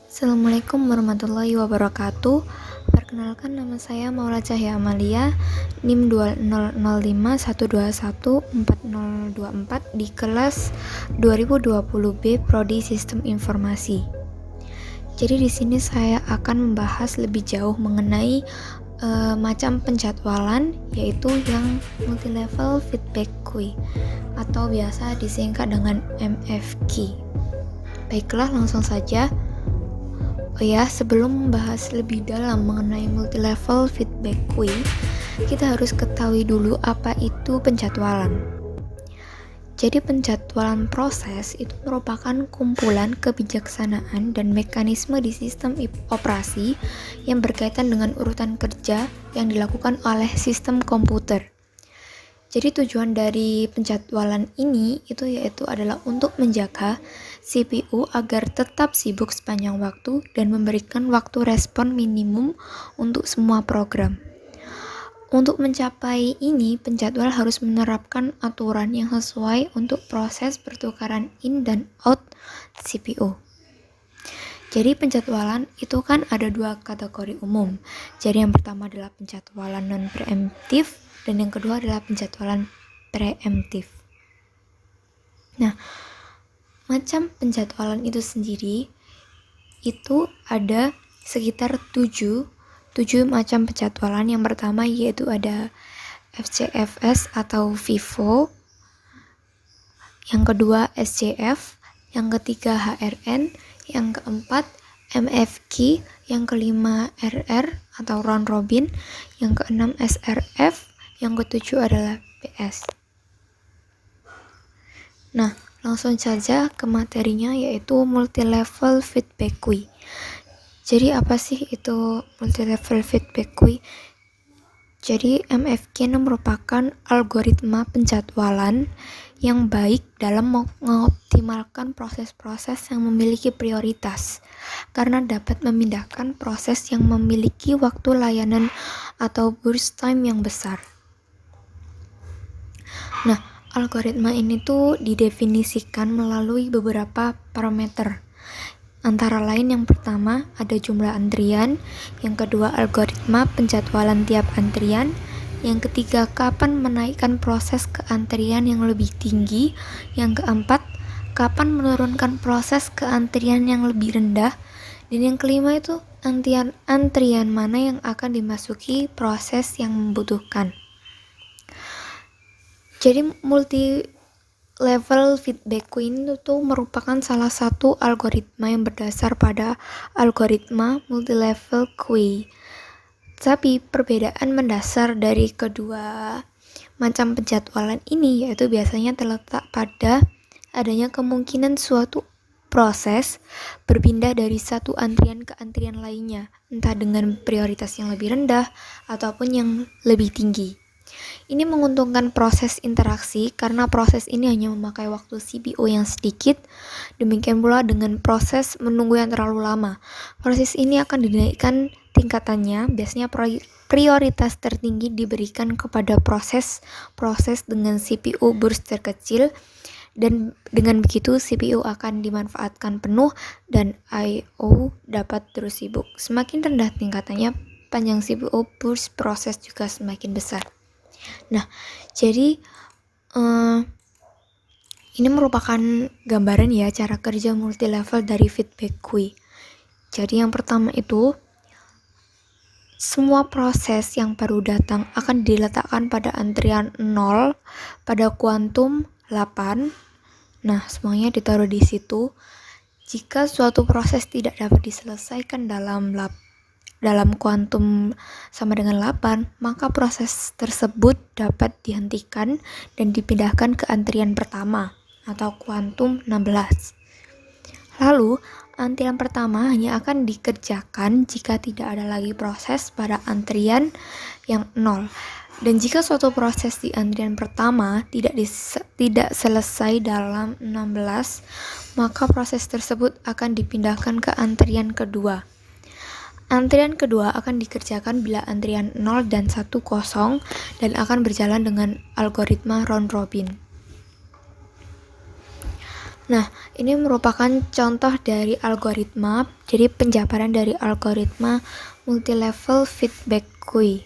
Assalamualaikum warahmatullahi wabarakatuh. Perkenalkan, nama saya Maula Cahya Amalia, NIM 2005121404 di kelas 2020B Prodi Sistem Informasi. Jadi di sini saya akan membahas lebih jauh mengenai macam penjadwalan, yaitu yang multi-level feedback queue atau biasa disingkat dengan MFQ. Baiklah, langsung saja. Sebelum membahas lebih dalam mengenai multi-level feedback queue, kita harus ketahui dulu apa itu penjadwalan. Jadi penjadwalan proses itu merupakan kumpulan kebijaksanaan dan mekanisme di sistem operasi yang berkaitan dengan urutan kerja yang dilakukan oleh sistem komputer. Jadi tujuan dari penjadwalan ini yaitu adalah untuk menjaga CPU agar tetap sibuk sepanjang waktu dan memberikan waktu respon minimum untuk semua program. Untuk mencapai ini, penjadwal harus menerapkan aturan yang sesuai untuk proses pertukaran in dan out CPU. Jadi penjadwalan itu kan ada dua kategori umum. Jadi yang pertama adalah penjadwalan non-preemptif dan yang kedua adalah penjadwalan preemptif. Nah, macam penjadwalan itu sendiri itu ada sekitar 7 macam penjadwalan. Yang pertama yaitu ada FCFS atau FIFO, yang kedua SCF, yang ketiga HRN, yang keempat MFQ, yang kelima RR atau round robin, yang keenam SRF, yang ketujuh adalah PS. Nah, langsung saja ke materinya, yaitu multi-level feedback queue. Jadi apa sih itu multi-level feedback queue? Jadi MFQ merupakan algoritma penjadwalan yang baik dalam mengoptimalkan proses-proses yang memiliki prioritas, karena dapat memindahkan proses yang memiliki waktu layanan atau burst time yang besar. Nah, algoritma ini tuh didefinisikan melalui beberapa parameter. Antara lain yang pertama ada jumlah antrian, yang kedua algoritma penjadwalan tiap antrian, yang ketiga kapan menaikkan proses ke antrian yang lebih tinggi, yang keempat kapan menurunkan proses ke antrian yang lebih rendah, dan yang kelima itu antrian mana yang akan dimasuki proses yang membutuhkan. Jadi multi-level feedback queue itu merupakan salah satu algoritma yang berdasar pada algoritma multi-level queue. Tapi perbedaan mendasar dari kedua macam penjadwalan ini yaitu biasanya terletak pada adanya kemungkinan suatu proses berpindah dari satu antrian ke antrian lainnya, entah dengan prioritas yang lebih rendah ataupun yang lebih tinggi. Ini menguntungkan proses interaksi karena proses ini hanya memakai waktu CPU yang sedikit. Demikian pula dengan proses menunggu yang terlalu lama. Proses ini akan dinaikkan tingkatannya. Biasanya prioritas tertinggi diberikan kepada proses dengan CPU burst terkecil, dan dengan begitu CPU akan dimanfaatkan penuh dan I/O dapat terus sibuk. Semakin rendah tingkatannya, panjang CPU burst proses juga semakin besar. Nah, jadi ini merupakan gambaran ya cara kerja multi-level dari feedback queue. Jadi yang pertama itu, semua proses yang baru datang akan diletakkan pada antrian 0 pada kuantum 8. Nah, semuanya ditaruh di situ. Jika suatu proses tidak dapat diselesaikan dalam kuantum sama dengan 8, maka proses tersebut dapat dihentikan dan dipindahkan ke antrian pertama atau kuantum 16. Lalu, antrian pertama hanya akan dikerjakan jika tidak ada lagi proses pada antrian yang 0. Dan jika suatu proses di antrian pertama tidak selesai dalam 16, maka proses tersebut akan dipindahkan ke antrian kedua. Antrian kedua akan dikerjakan bila antrian 0 dan 1 kosong dan akan berjalan dengan algoritma round robin. Nah, ini merupakan contoh dari algoritma, jadi penjabaran dari algoritma multi-level feedback queue.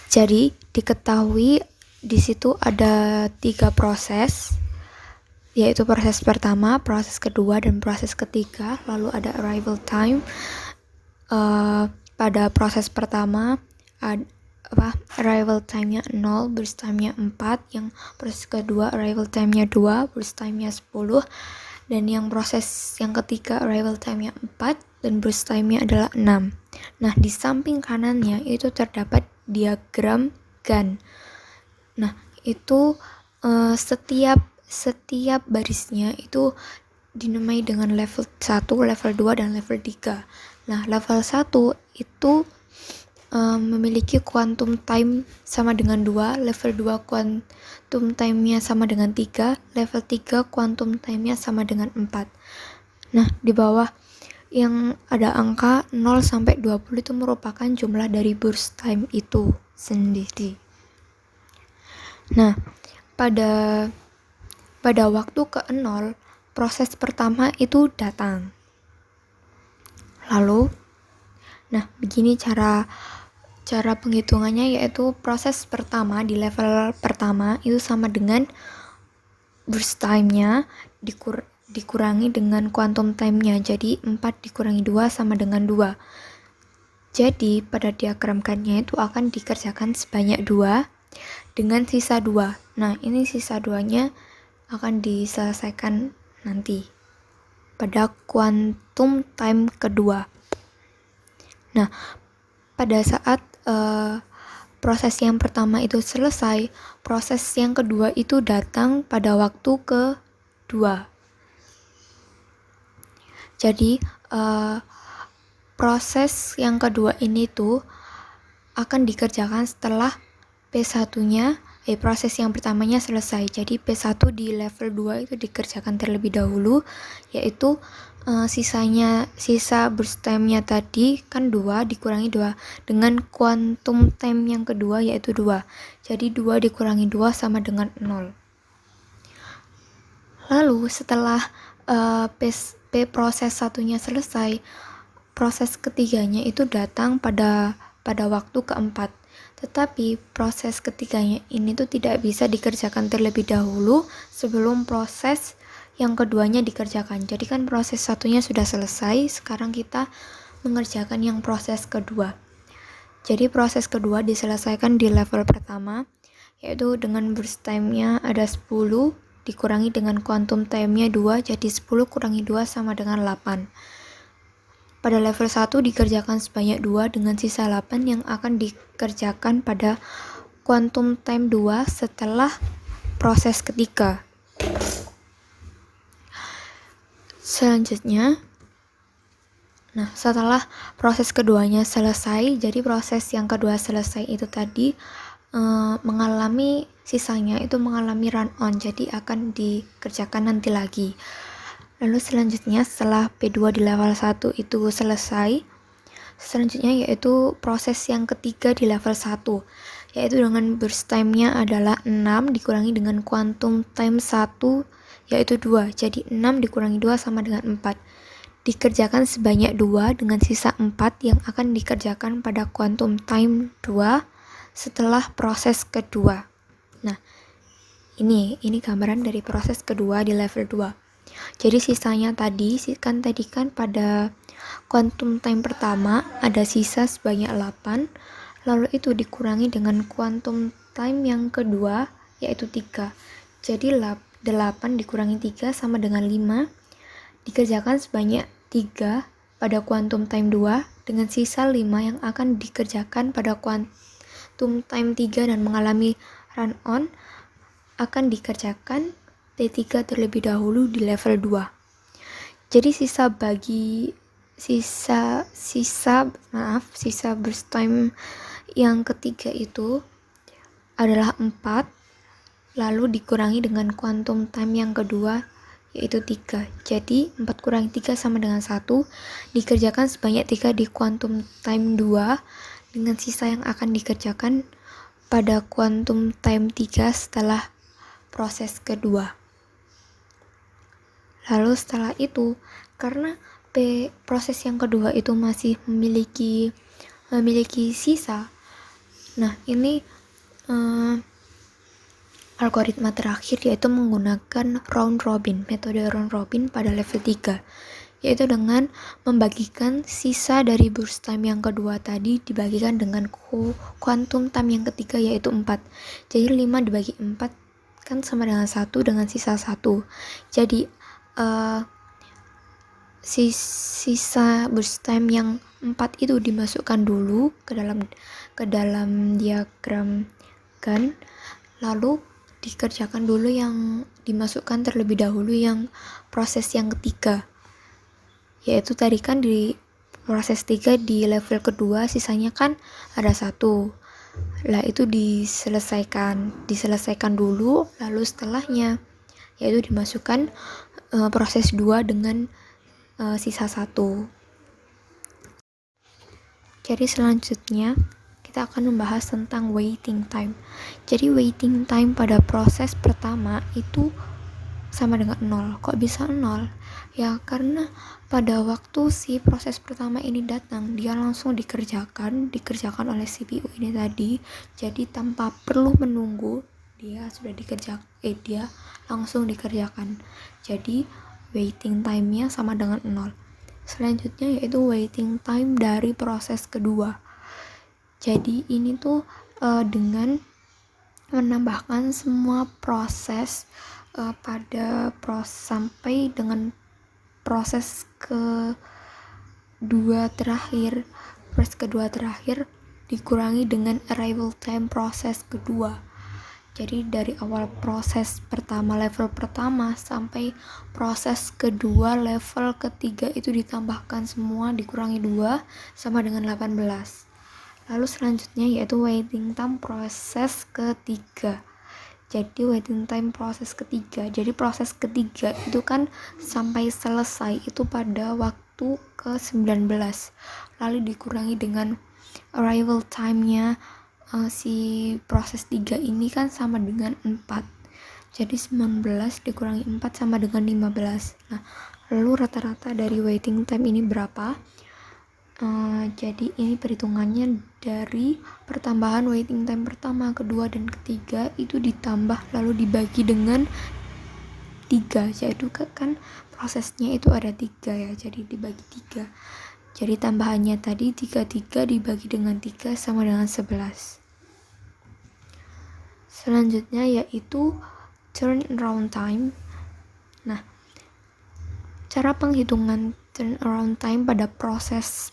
Jadi, diketahui di situ ada 3 proses, yaitu proses pertama, proses kedua, dan proses ketiga. Lalu ada arrival time. Pada proses pertama, arrival time-nya 0, burst time-nya 4, yang proses kedua arrival time-nya 2, burst time-nya 10, dan yang proses yang ketiga arrival time-nya 4 dan burst time-nya adalah 6. Nah, di samping kanannya itu terdapat diagram Gantt. Nah, itu setiap barisnya itu dinamai dengan level 1, level 2, dan level 3. Nah, level 1 itu memiliki quantum time sama dengan 2, level 2 quantum time-nya sama dengan 3, level 3 quantum time-nya sama dengan 4. Nah, di bawah yang ada angka 0 sampai 20 itu merupakan jumlah dari burst time itu sendiri. Nah, pada waktu ke-0, proses pertama itu datang. Lalu, nah begini cara penghitungannya, yaitu proses pertama di level pertama itu sama dengan burst time-nya dikurangi dengan quantum time-nya. Jadi 4 dikurangi 2 sama dengan 2. Jadi pada diagram Gantt-nya itu akan dikerjakan sebanyak 2 dengan sisa 2. Nah, ini sisa 2-nya akan diselesaikan nanti pada quantum time kedua. Nah, pada saat proses yang pertama itu selesai, proses yang kedua itu datang pada waktu kedua. Jadi proses yang kedua ini tuh akan dikerjakan setelah P1-nya, proses yang pertamanya selesai. Jadi P1 di level 2 itu dikerjakan terlebih dahulu, yaitu sisa burst time-nya tadi kan 2 dikurangi 2 dengan quantum time yang kedua yaitu 2. Jadi 2 dikurangi 2 sama dengan 0. Lalu setelah proses satunya selesai, proses ketiganya itu datang pada waktu keempat. Tetapi proses ketiganya ini tuh tidak bisa dikerjakan terlebih dahulu sebelum proses yang keduanya dikerjakan. Jadi kan proses satunya sudah selesai, sekarang kita mengerjakan yang proses kedua. Jadi proses kedua diselesaikan di level pertama, yaitu dengan burst time-nya ada 10 dikurangi dengan quantum time-nya 2, jadi 10 kurangi 2 sama dengan 8. Pada level 1 dikerjakan sebanyak 2 dengan sisa 8 yang akan dikerjakan pada quantum time 2 setelah proses ketiga. Selanjutnya, nah setelah proses keduanya selesai, jadi proses yang kedua selesai itu tadi mengalami sisanya itu mengalami run on, jadi akan dikerjakan nanti lagi. Lalu selanjutnya setelah P2 di level 1 itu selesai, selanjutnya yaitu proses yang ketiga di level 1, yaitu dengan burst time-nya adalah 6 dikurangi dengan quantum time 1 yaitu 2, jadi 6 dikurangi 2 sama dengan 4. Dikerjakan sebanyak 2 dengan sisa 4 yang akan dikerjakan pada quantum time 2 setelah proses kedua. Nah, ini gambaran dari proses kedua di level 2. Jadi sisanya tadi kan pada quantum time pertama ada sisa sebanyak 8, lalu itu dikurangi dengan quantum time yang kedua yaitu 3. Jadi 8 dikurangi 3 sama dengan 5, dikerjakan sebanyak 3 pada quantum time 2 dengan sisa 5 yang akan dikerjakan pada quantum time 3 dan mengalami run on akan dikerjakan T3 terlebih dahulu di level 2. Jadi sisa burst time yang ketiga itu adalah 4, lalu dikurangi dengan quantum time yang kedua yaitu 3. Jadi 4 kurangi 3 sama dengan 1, dikerjakan sebanyak 3 di quantum time 2 dengan sisa yang akan dikerjakan pada quantum time 3 setelah proses kedua. Lalu setelah itu, karena proses yang kedua itu masih memiliki sisa, nah ini algoritma terakhir yaitu menggunakan metode round robin pada level 3, yaitu dengan membagikan sisa dari burst time yang kedua tadi dibagikan dengan quantum time yang ketiga yaitu 4. Jadi 5 dibagi 4 kan sama dengan 1 dengan sisa 1. Jadi sisa burst time yang 4 itu dimasukkan dulu ke dalam diagram Gann, lalu dikerjakan dulu yang dimasukkan terlebih dahulu yang proses yang ketiga, yaitu tadi kan di proses 3 di level kedua sisanya kan ada 1. Lah itu diselesaikan dulu, lalu setelahnya yaitu dimasukkan proses 2 dengan sisa 1. Jadi selanjutnya kita akan membahas tentang waiting time. Jadi waiting time pada proses pertama itu sama dengan 0. Kok bisa 0? Ya karena pada waktu si proses pertama ini datang, dia langsung dikerjakan oleh CPU ini tadi. Jadi tanpa perlu menunggu, dia langsung dikerjakan. Jadi waiting time-nya sama dengan 0. Selanjutnya yaitu waiting time dari proses kedua. Jadi ini tuh dengan menambahkan semua proses sampai dengan proses kedua terakhir dikurangi dengan arrival time proses kedua. Jadi dari awal proses pertama level pertama sampai proses kedua level ketiga itu ditambahkan semua dikurangi 2 sama dengan 18. Lalu selanjutnya yaitu waiting time proses ketiga. Jadi waiting time proses ketiga. Jadi proses ketiga itu kan sampai selesai itu pada waktu ke-19. Lalu dikurangi dengan arrival time-nya si proses 3 ini kan sama dengan 4. Jadi 19 dikurangi 4 sama dengan 15. Nah, lalu rata-rata dari waiting time ini berapa? Jadi ini perhitungannya dari pertambahan waiting time pertama, kedua, dan ketiga itu ditambah lalu dibagi dengan 3. Jadi kan prosesnya itu ada 3 ya, jadi dibagi 3. Jadi tambahannya tadi 3 dibagi dengan 3 sama dengan 11. Selanjutnya yaitu turnaround time. Nah, cara penghitungan turnaround time pada proses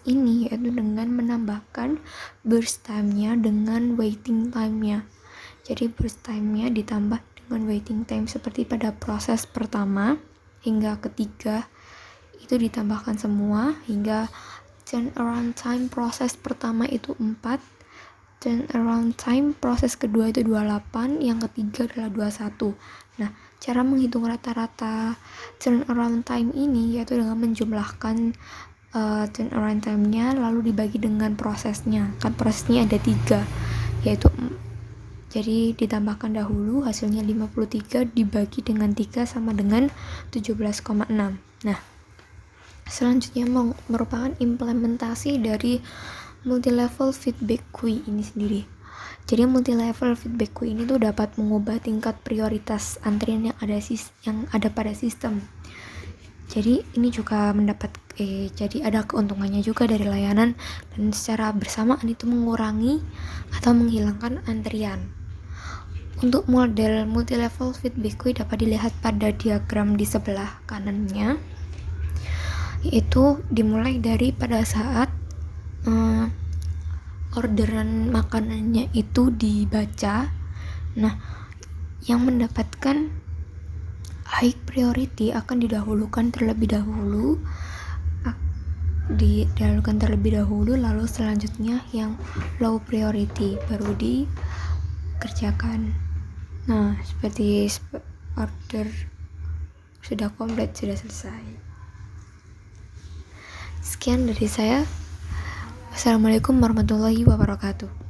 ini yaitu dengan menambahkan burst time-nya dengan waiting time-nya. Jadi burst time-nya ditambah dengan waiting time seperti pada proses pertama hingga ketiga itu ditambahkan semua hingga turnaround time proses pertama itu 4, turnaround time proses kedua itu 28, yang ketiga adalah 21. Nah, cara menghitung rata-rata turnaround time ini yaitu dengan menjumlahkan turnaround time-nya lalu dibagi dengan prosesnya. Kan prosesnya ada 3, yaitu jadi ditambahkan dahulu hasilnya 53 dibagi dengan 3 sama dengan 17,6. Nah, selanjutnya merupakan implementasi dari multi-level feedback queue ini sendiri. Jadi multi-level feedback queue ini tuh dapat mengubah tingkat prioritas antrian yang ada pada sistem. Jadi ini juga jadi ada keuntungannya juga dari layanan dan secara bersamaan itu mengurangi atau menghilangkan antrian. Untuk model multi-level feedback queue dapat dilihat pada diagram di sebelah kanannya, yaitu dimulai dari pada saat orderan makanannya itu dibaca. Nah, yang mendapatkan high priority akan didahulukan terlebih dahulu, lalu selanjutnya yang low priority baru dikerjakan. Nah, seperti order sudah komplit, sudah selesai. Sekian dari saya. Wassalamualaikum warahmatullahi wabarakatuh.